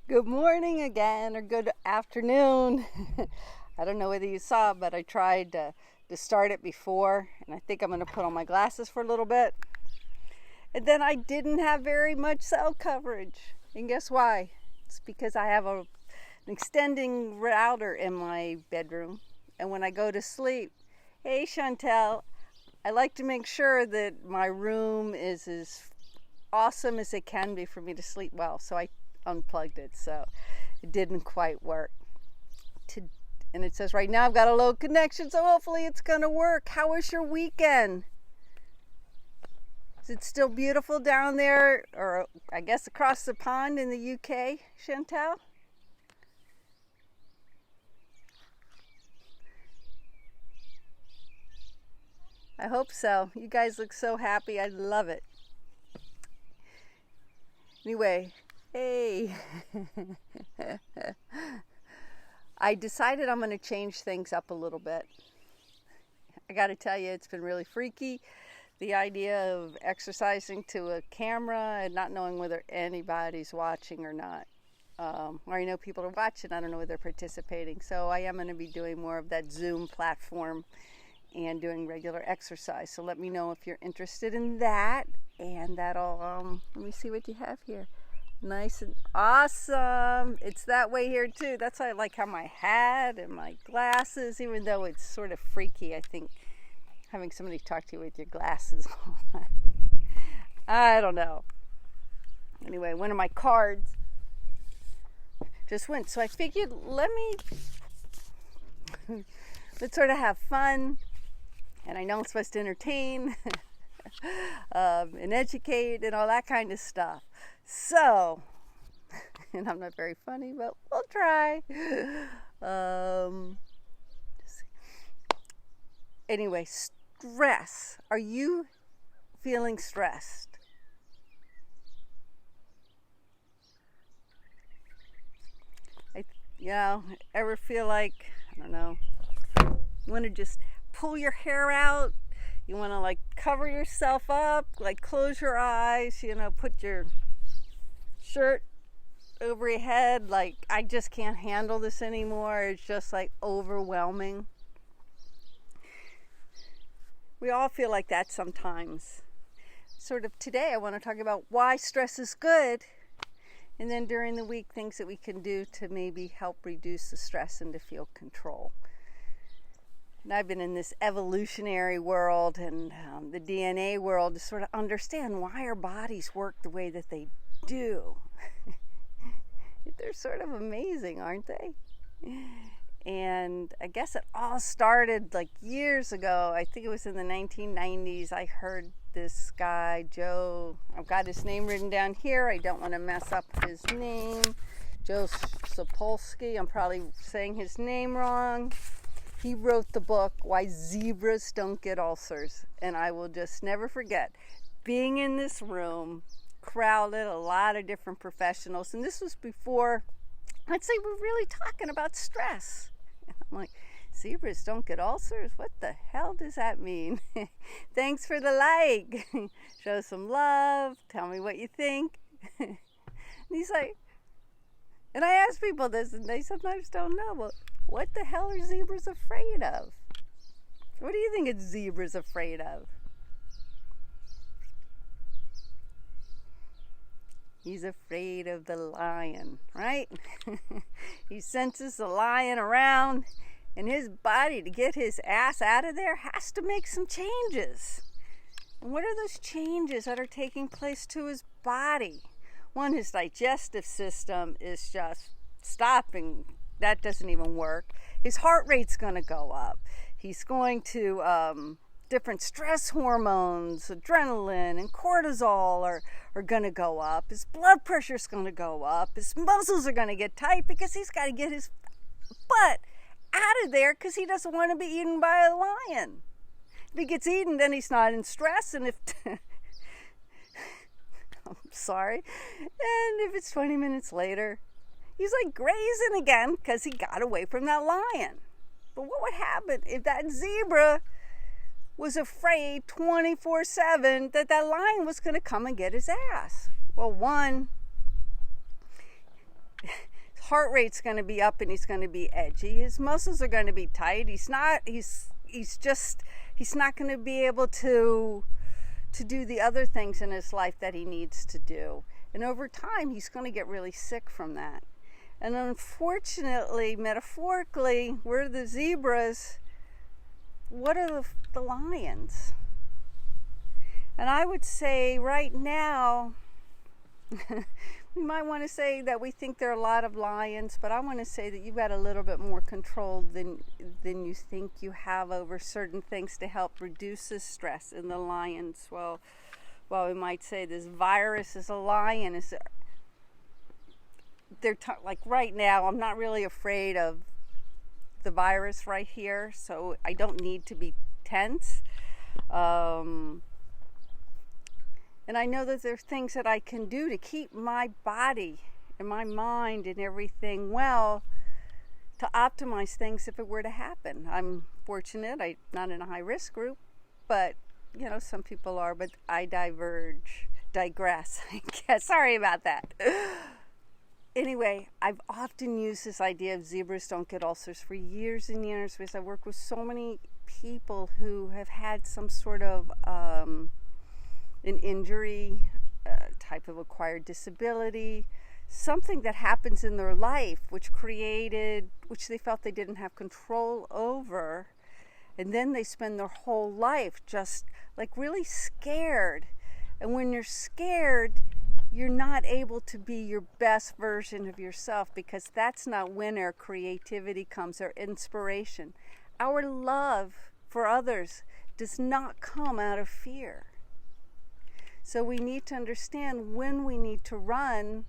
Good morning again, or good afternoon. I don't know whether you saw, but I tried to start it before, and I think I'm going to put on my glasses for a little bit. And then I didn't have very much cell coverage. And guess why? It's because I have an extending router in my bedroom. And when I go to sleep, hey Chantel, I like to make sure that my room is as awesome as it can be for me to sleep well. So I unplugged it, so it didn't quite work. And it says right now I've got a low connection, so hopefully it's gonna work. How was your weekend? Is it still beautiful down there, or I guess across the pond in the UK, Chantal? I hope so. You guys look so happy. I love it. Anyway, hey. I decided I'm going to change things up a little bit. I got to tell you, it's been really freaky. The idea of exercising to a camera and not knowing whether anybody's watching or not. Or I know people are watching, I don't know whether they're participating. So I am going to be doing more of that Zoom platform and doing regular exercise. So let me know if you're interested in that. And that'll, let me see what you have here. Nice and awesome. It's that way here too. That's why I like how my hat and my glasses, even though it's sort of freaky, I think, having somebody talk to you with your glasses on. I don't know. Anyway, one of my cards just went. So I figured let's sort of have fun. And I know I'm supposed to entertain and educate and all that kind of stuff. So, and I'm not very funny, but we'll try. Anyway, stress. Are you feeling stressed? Ever feel like, I don't know, you want to just pull your hair out? You want to like cover yourself up, like close your eyes, put your shirt over your head, like I just can't handle this anymore. It's just like overwhelming. We all feel like that sometimes. Sort of today I want to talk about why stress is good, and then during the week things that we can do to maybe help reduce the stress and to feel control. And I've been in this evolutionary world and the DNA world to sort of understand why our bodies work the way that they do. They're sort of amazing, aren't they? And I guess it all started like years ago. I think it was in the 1990s. I heard this guy, Joe, I've got his name written down here. I don't want to mess up his name. Joe Sapolsky. I'm probably saying his name wrong. He wrote the book, Why Zebras Don't Get Ulcers. And I will just never forget being in this room, crowded, a lot of different professionals. And this was before, I'd say, we're really talking about stress. And I'm like, zebras don't get ulcers? What the hell does that mean? Thanks for the like. Show some love. Tell me what you think. And he's like, and I ask people this, and they sometimes don't know. Well, what the hell are zebras afraid of? What do you think a zebra's afraid of? He's afraid of the lion, right? He senses the lion around, and his body, to get his ass out of there, has to make some changes. And what are those changes that are taking place to his body? One, his digestive system is just stopping. That doesn't even work. His heart rate's going to go up. He's going to, different stress hormones, adrenaline and cortisol are going to go up. His blood pressure's going to go up. His muscles are going to get tight because he's got to get his butt out of there because he doesn't want to be eaten by a lion. If he gets eaten, then he's not in stress. And if... I'm sorry. And if it's 20 minutes later, he's like grazing again because he got away from that lion. But what would happen if that zebra was afraid 24/7 that lion was going to come and get his ass? Well, one, heart rate's going to be up and he's going to be edgy. His muscles are going to be tight. He's not going to be able to do the other things in his life that he needs to do. And over time, he's going to get really sick from that. And unfortunately, metaphorically, we're the zebras. What are the lions? And I would say right now, we might want to say that we think there are a lot of lions, but I want to say that you've got a little bit more control than you think you have over certain things to help reduce the stress in the lions. Well, we might say this virus is a lion. Like right now, I'm not really afraid of the virus right here, so I don't need to be tense. And I know that there's things that I can do to keep my body and my mind and everything well, to optimize things if it were to happen. I'm fortunate. I'm not in a high-risk group, but, some people are, but I digress, I guess. Sorry about that. Anyway, I've often used this idea of zebras don't get ulcers for years and years, because I work with so many people who have had some sort of an injury, type of acquired disability, something that happens in their life which they felt they didn't have control over, and then they spend their whole life just like really scared. And when you're scared, you're not able to be your best version of yourself, because that's not when our creativity comes, our inspiration. Our love for others does not come out of fear. So we need to understand when we need to run,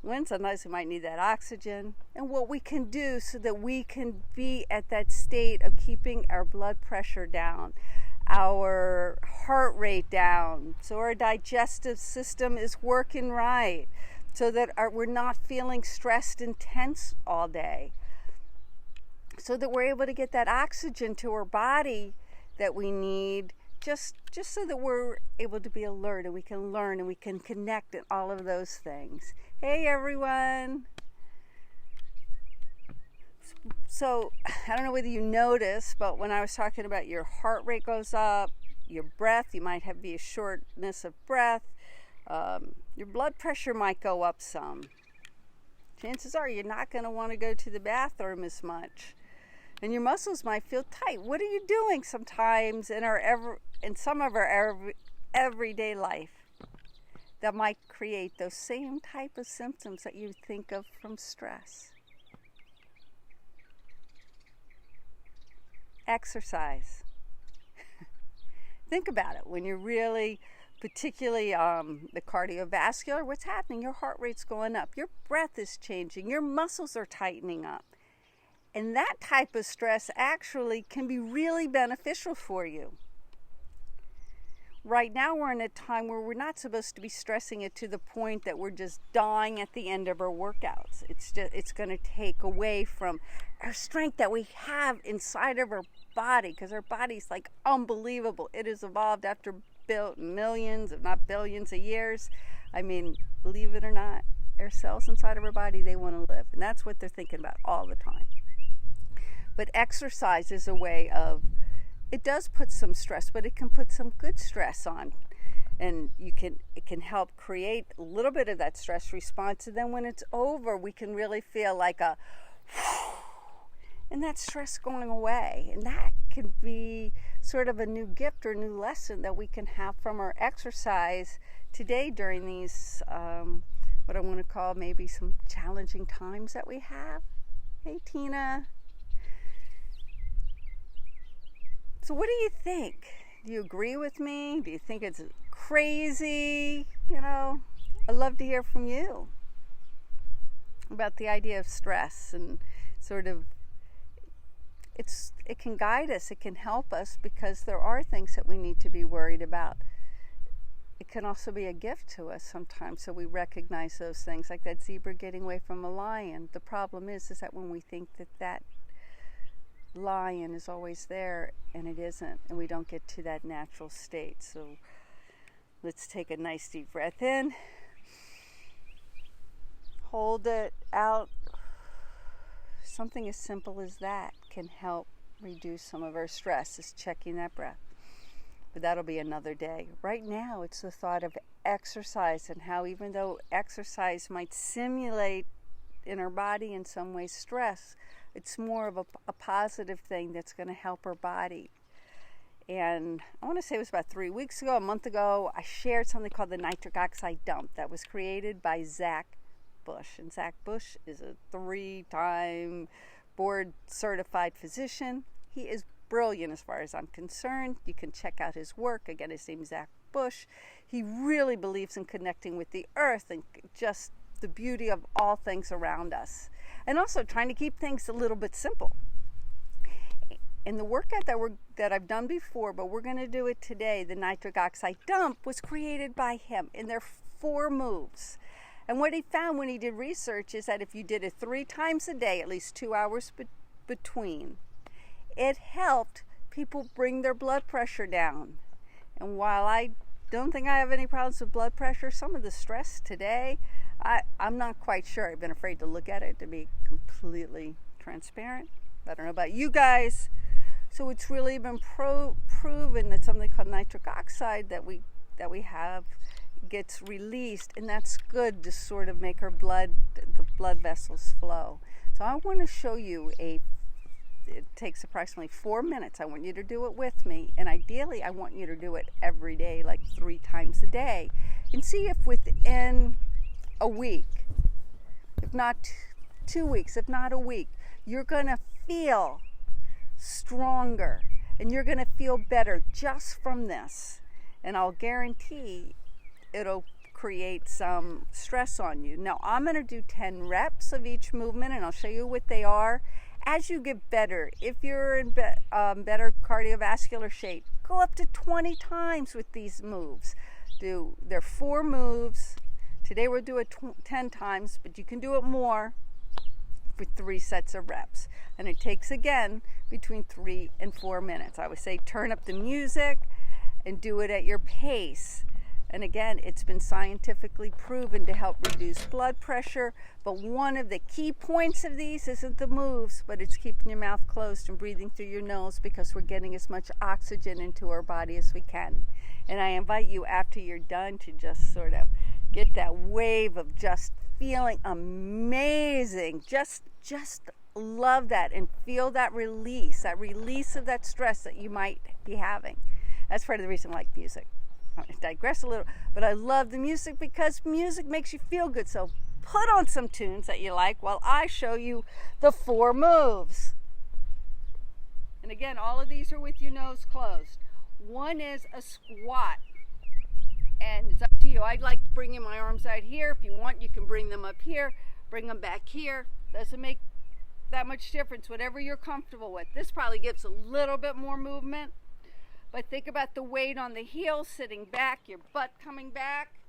when sometimes we might need that oxygen, and what we can do so that we can be at that state of keeping our blood pressure down, our heart rate down, so our digestive system is working right, so that we're not feeling stressed and tense all day, so that we're able to get that oxygen to our body that we need, just so that we're able to be alert and we can learn and we can connect and all of those things. Hey everyone. So I don't know whether you noticed, but when I was talking about your heart rate goes up, your breath, you might be a shortness of breath, your blood pressure might go up some. Chances are you're not going to want to go to the bathroom as much. And your muscles might feel tight. What are you doing sometimes in some of our everyday life that might create those same type of symptoms that you think of from stress? Exercise. Think about it. When you're really, particularly the cardiovascular, what's happening? Your heart rate's going up. Your breath is changing. Your muscles are tightening up. And that type of stress actually can be really beneficial for you. Right now we're in a time where we're not supposed to be stressing it to the point that we're just dying at the end of our workouts. It's going to take away from our strength that we have inside of our body, because our body's like unbelievable. It has evolved after millions, if not billions of years. I mean, believe it or not, our cells inside of our body, they want to live. And that's what they're thinking about all the time. But exercise is a way of, it does put some stress, but it can put some good stress on. And it can help create a little bit of that stress response. And then when it's over, we can really feel like and that stress going away. And that can be sort of a new gift or new lesson that we can have from our exercise today during these, what I want to call maybe some challenging times that we have. Hey, Tina. So what do you think? Do you agree with me? Do you think it's crazy? I'd love to hear from you about the idea of stress, and sort of it can guide us, it can help us, because there are things that we need to be worried about. It can also be a gift to us sometimes, so we recognize those things, like that zebra getting away from a lion. The problem is that when we think that lion is always there, and it isn't, and we don't get to that natural state. So let's take a nice deep breath in, Hold it out. Something as simple as that can help reduce some of our stress, is checking that breath. But that'll be another day. Right now, it's the thought of exercise and how even though exercise might simulate in our body in some way stress, it's more of a positive thing that's going to help our body. And I want to say it was about 3 weeks ago, a month ago, I shared something called the nitric oxide dump that was created by Zach Bush. And Zach Bush is a 3-time board certified physician. He is brilliant as far as I'm concerned. You can check out his work. Again, his name is Zach Bush. He really believes in connecting with the earth and just the beauty of all things around us. And also trying to keep things a little bit simple. And the workout that I've done before, but we're going to do it today, the nitric oxide dump, was created by him. And there are 4 moves. And what he found when he did research is that if you did it 3 times a day, at least 2 hours between, it helped people bring their blood pressure down. And while I don't think I have any problems with blood pressure, some of the stress today, I'm not quite sure. I've been afraid to look at it, to be completely transparent. I don't know about you guys. So it's really been proven that something called nitric oxide that we have gets released, and that's good to sort of make the blood vessels flow. So I want to show you it takes approximately 4 minutes. I want you to do it with me, and ideally I want you to do it every day, like 3 times a day, and see if within a week, if not 2 weeks, if not a week, you're going to feel stronger and you're going to feel better just from this. And I'll guarantee it'll create some stress on you. Now, I'm going to do 10 reps of each movement, and I'll show you what they are. As you get better, if you're in better cardiovascular shape, go up to 20 times with these moves. There are 4 moves. Today we'll do it 10 times, but you can do it more with 3 sets of reps. And it takes, again, between 3 and 4 minutes. I would say turn up the music and do it at your pace. And again, it's been scientifically proven to help reduce blood pressure. But one of the key points of these isn't the moves, but it's keeping your mouth closed and breathing through your nose, because we're getting as much oxygen into our body as we can. And I invite you, after you're done, to just sort of get that wave of just feeling amazing. Just love that and feel that release of that stress that you might be having. That's part of the reason I like music. I digress a little, but I love the music because music makes you feel good. So put on some tunes that you like while I show you the 4 moves. And again, all of these are with your nose closed. One is a squat. And it's up to you. I like bringing my arms out here. If you want, you can bring them up here, bring them back here. Doesn't make that much difference, whatever you're comfortable with. This probably gives a little bit more movement. But think about the weight on the heels, sitting back, your butt coming back,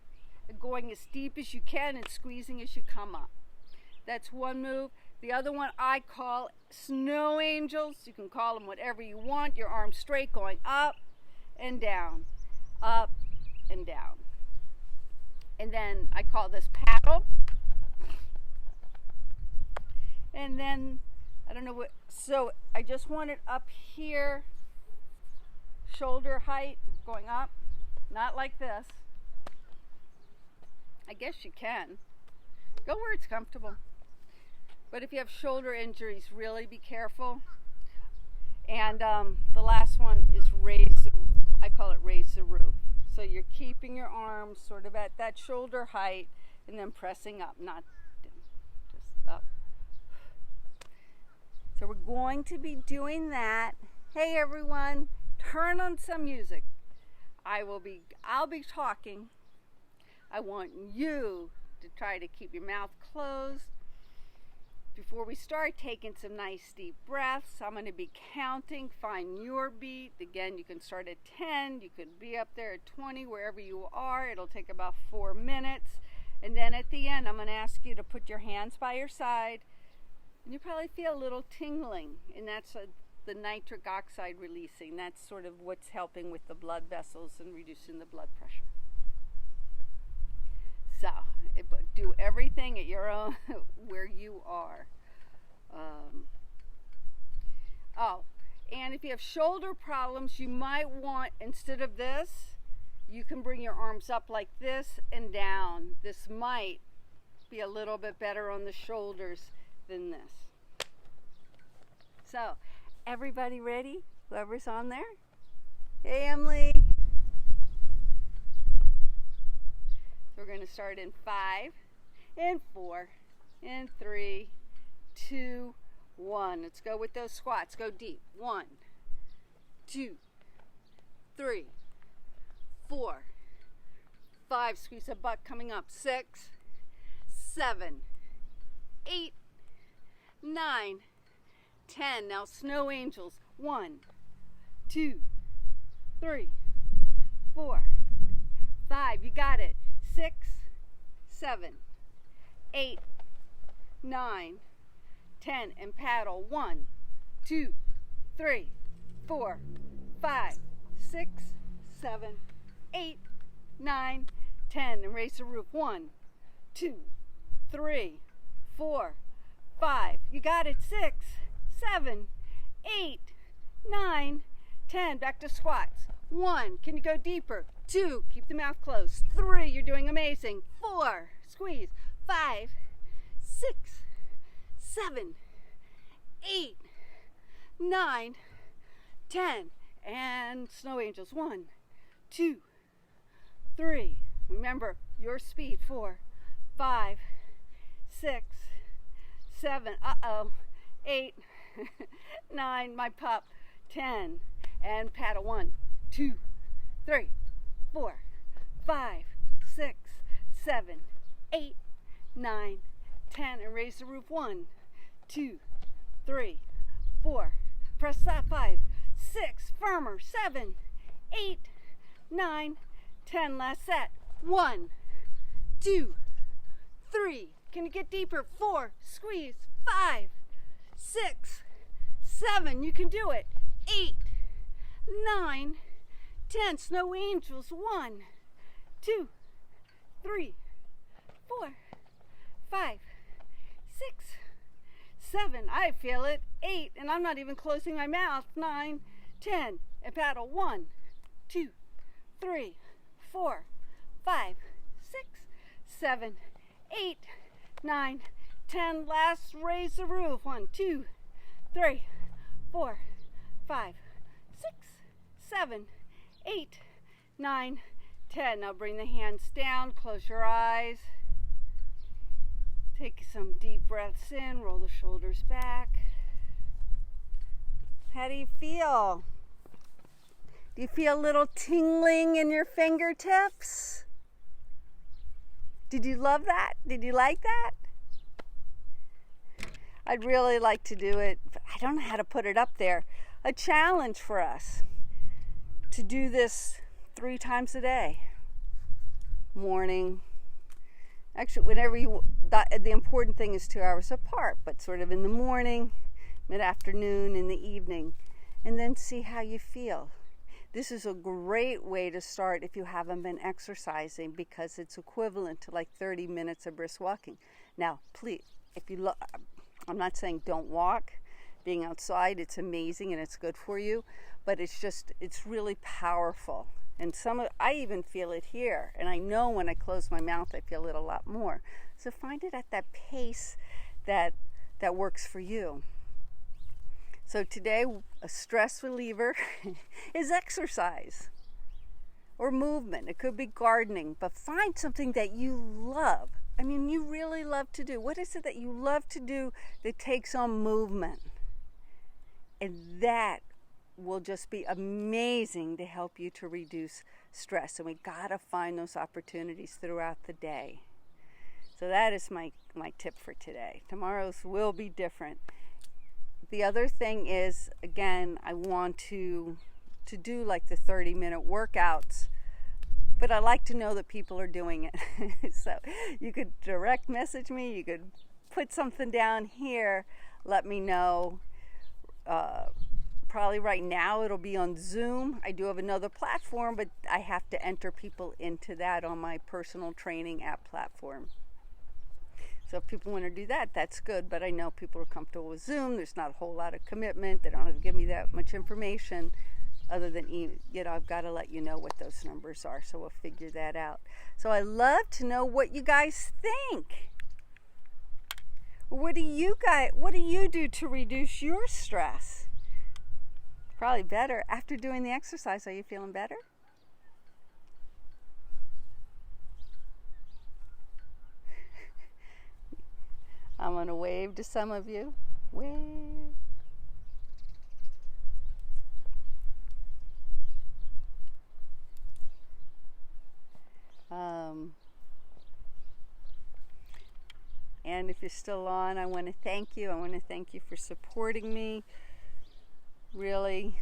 and going as deep as you can and squeezing as you come up. That's one move. The other one I call snow angels. You can call them whatever you want. Your arms straight, going up and down, up and down. And then I call this paddle. And then, I don't know what, so I just want it up here, shoulder height, going up, not like this. I guess you can. Go where it's comfortable. But if you have shoulder injuries, really be careful. And the last one is I call it raise the roof. So you're keeping your arms sort of at that shoulder height and then pressing up, not just up. So we're going to be doing that. Hey everyone, turn on some music. I'll be talking. I want you to try to keep your mouth closed. Before we start taking some nice deep breaths, I'm going to be counting. Find your beat. Again, you can start at 10. You could be up there at 20, wherever you are. It'll take about 4 minutes. And then at the end, I'm going to ask you to put your hands by your side. And you probably feel a little tingling. And that's the nitric oxide releasing. That's sort of what's helping with the blood vessels and reducing the blood pressure. So, do everything at your own, where you are. And if you have shoulder problems, you might want, instead of this, you can bring your arms up like this and down. This might be a little bit better on the shoulders than this. So, everybody ready? Whoever's on there? Hey, Emily. So we're going to start in 5, and 4, and 3, 2, 1. Let's go with those squats. Go deep. 1, 2, 3, 4, 5. Squeeze the butt coming up. 6, 7, 8, 9, 10. Now snow angels. 1, 2, 3, 4, 5. You got it. 6, 7, 8, 9, 10. And paddle. 1, 2, 3, 4, 5, 6, 7, 8, 9, 10. And raise the roof. 1, 2, 3, 4, 5. You got it. 6, 7, 8, 9, 10. Back to squats. 1. Can you go deeper? 2. Keep the mouth closed. 3. You're doing amazing. 4. Squeeze. 5, 6, 7, 8, 9, 10. And snow angels. 1, 2, 3. Remember your speed. 4, 5, 6, 7. 8, 9. My pup. 10. And paddle. 1, 2, 3, 4, 5, 6, 7, 8, 9, 10. And raise the roof. 1, 2, 3, 4. Press that. 5, 6. Firmer. 7, 8, 9, 10. Last set. 1, 2, 3. Can you get deeper? 4. Squeeze. 5, 6, 7. You can do it. 8, 9, 10. Snow angels. 1, 2, 3, 4, 5, 6, 7. I feel it. 8. And I'm not even closing my mouth. 9, 10. And paddle. 1, 2, 3, 4, 5, 6, 7, 8, 9, 10. Last. Raise the roof. 1, 2, 3, 4, 5, 6, 7, 8, 9, 10. Now bring the hands down. Close your eyes. Take some deep breaths in. Roll the shoulders back. How do you feel? Do you feel a little tingling in your fingertips? Did you love that? Did you like that? I'd really like to do it. I don't know how to put it up there. A challenge for us to do this 3 times a day. Morning. Actually, whenever you, the important thing is 2 hours apart, but sort of in the morning, mid-afternoon, in the evening, and then see how you feel. This is a great way to start if you haven't been exercising, because it's equivalent to like 30 minutes of brisk walking. Now, please, if you I'm not saying don't walk. Being outside, it's amazing and it's good for you, but it's really powerful. And I even feel it here. And I know when I close my mouth, I feel it a lot more. So find it at that pace that works for you. So today, a stress reliever is exercise or movement. It could be gardening, but find something that you love. I mean, you really love to do. What is it that you love to do that takes on movement? And that will just be amazing to help you to reduce stress. And we gotta find those opportunities throughout the day. So that is my tip for today. Tomorrow's will be different. The other thing is, again, I want to do like the 30-minute workouts, but I like to know that people are doing it. So you could direct message me, you could put something down here, let me know. Probably right now it'll be on Zoom. I do have another platform, but I have to enter people into that on my personal training app platform. So if people want to do that, that's good. But I know people are comfortable with Zoom. There's not a whole lot of commitment. They don't have to give me that much information other than, I've got to let you know what those numbers are. So we'll figure that out. So I love to know what you guys think. What do you do to reduce your stress? Probably better. After doing the exercise, are you feeling better? I'm going to wave to some of you. Wave. And if you're still on, I want to thank you. I want to thank you for supporting me. Really,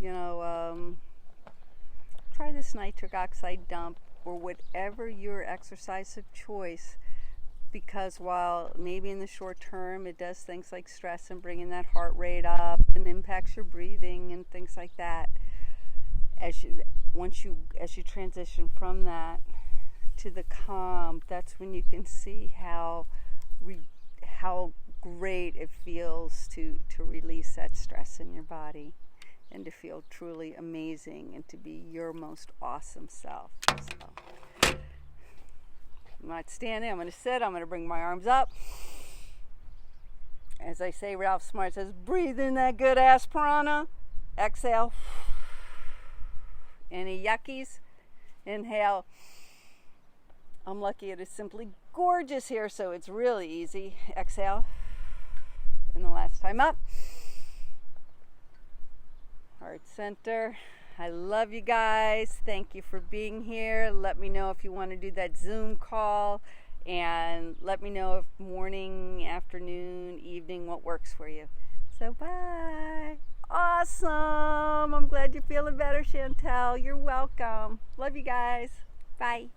try this nitric oxide dump or whatever your exercise of choice, because while maybe in the short term it does things like stress and bringing that heart rate up and impacts your breathing and things like that, as you transition from that to the calm, that's when you can see how great it feels to release that stress in your body and to feel truly amazing and to be your most awesome self. So I'm not standing, I'm going to sit, I'm going to bring my arms up. As I say, Ralph Smart says, breathe in that good ass prana. Exhale. Any yuckies? Inhale. I'm lucky it is simply gorgeous here, so it's really easy. Exhale. And the last time up. Heart center. I love you guys. Thank you for being here. Let me know if you want to do that Zoom call, and let me know if morning, afternoon, evening, what works for you. So bye. Awesome. I'm glad you're feeling better, Chantel. You're welcome. Love you guys. Bye.